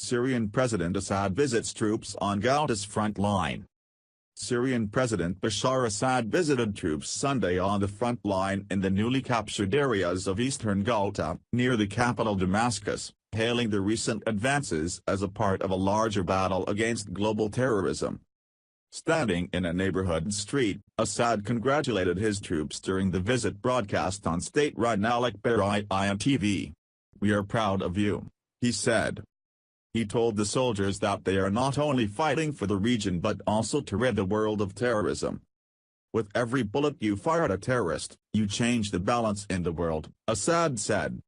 Syrian President Assad visits troops on Ghouta's front line. Syrian President Bashar Assad visited troops Sunday on the front line in the newly captured areas of eastern Ghouta, near the capital Damascus, hailing the recent advances as a part of a larger battle against global terrorism. Standing in a neighborhood street, Assad congratulated his troops during the visit broadcast on state-run Al-Ikhbariya TV. "We are proud of you," he said. He told the soldiers that they are not only fighting for the region but also to rid the world of terrorism. "With every bullet you fire at a terrorist, you change the balance in the world," Assad said.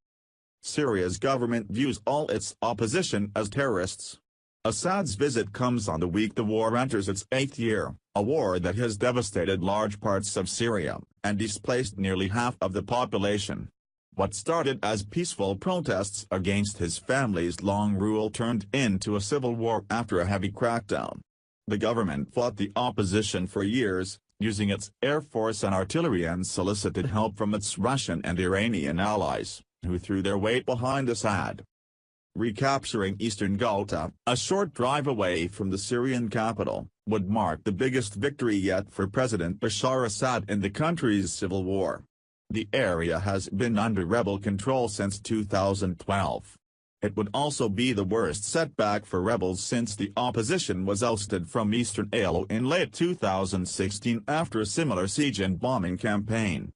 Syria's government views all its opposition as terrorists. Assad's visit comes on the week the war enters its 8th year, a war that has devastated large parts of Syria, and displaced nearly half of the population. What started as peaceful protests against his family's long rule turned into a civil war after a heavy crackdown. The government fought the opposition for years, using its air force and artillery, and solicited help from its Russian and Iranian allies, who threw their weight behind Assad. Recapturing eastern Ghouta, a short drive away from the Syrian capital, would mark the biggest victory yet for President Bashar Assad in the country's civil war. The area has been under rebel control since 2012. It would also be the worst setback for rebels since the opposition was ousted from eastern Aleppo in late 2016 after a similar siege and bombing campaign.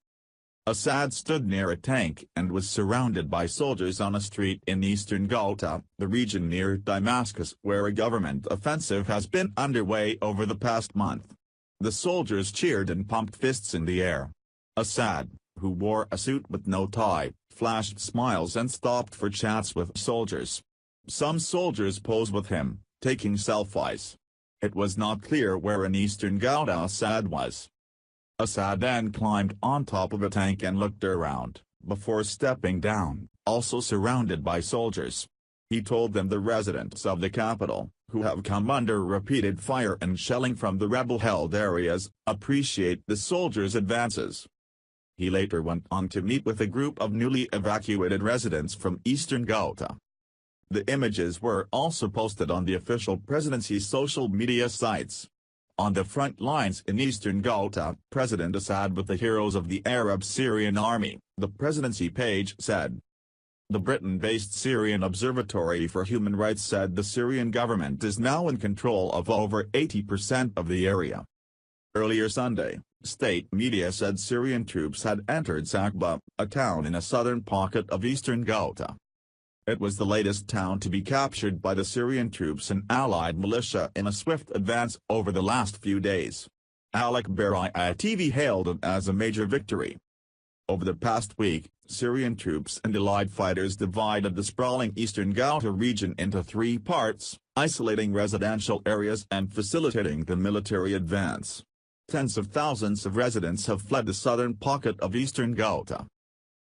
Assad stood near a tank and was surrounded by soldiers on a street in eastern Ghouta, the region near Damascus where a government offensive has been underway over the past month. The soldiers cheered and pumped fists in the air. Assad, who wore a suit with no tie, flashed smiles and stopped for chats with soldiers. Some soldiers posed with him, taking selfies. It was not clear where in eastern Ghouta Assad was. Assad then climbed on top of a tank and looked around, before stepping down, also surrounded by soldiers. He told them the residents of the capital, who have come under repeated fire and shelling from the rebel-held areas, appreciate the soldiers' advances. He later went on to meet with a group of newly evacuated residents from eastern Ghouta. The images were also posted on the official presidency's social media sites. On the front lines in eastern Ghouta, President Assad with the heroes of the Arab Syrian Army, the presidency page said. The Britain-based Syrian Observatory for Human Rights said the Syrian government is now in control of over 80% of the area. Earlier Sunday, state media said Syrian troops had entered Sakba, a town in a southern pocket of eastern Ghouta. It was the latest town to be captured by the Syrian troops and allied militia in a swift advance over the last few days. Al-Ikhbariya TV hailed it as a major victory. Over the past week, Syrian troops and allied fighters divided the sprawling eastern Ghouta region into 3 parts, isolating residential areas and facilitating the military advance. Tens of thousands of residents have fled the southern pocket of eastern Ghouta.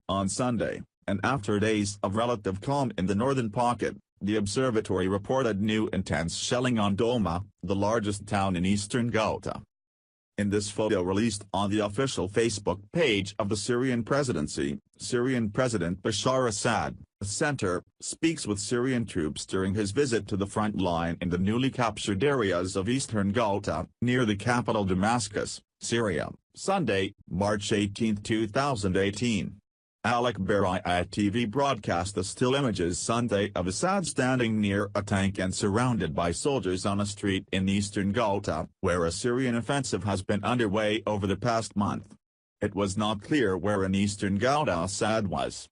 On Sunday, and after days of relative calm in the northern pocket, the observatory reported new intense shelling on Doma, the largest town in eastern Ghouta. In this photo released on the official Facebook page of the Syrian presidency, Syrian President Bashar Assad, the center, speaks with Syrian troops during his visit to the front line in the newly captured areas of eastern Ghouta, near the capital Damascus, Syria, Sunday, March 18, 2018. Al-Ikhbariya TV broadcast the still images Sunday of Assad standing near a tank and surrounded by soldiers on a street in eastern Ghouta, where a Syrian offensive has been underway over the past month. It was not clear where in eastern Ghouta Assad was.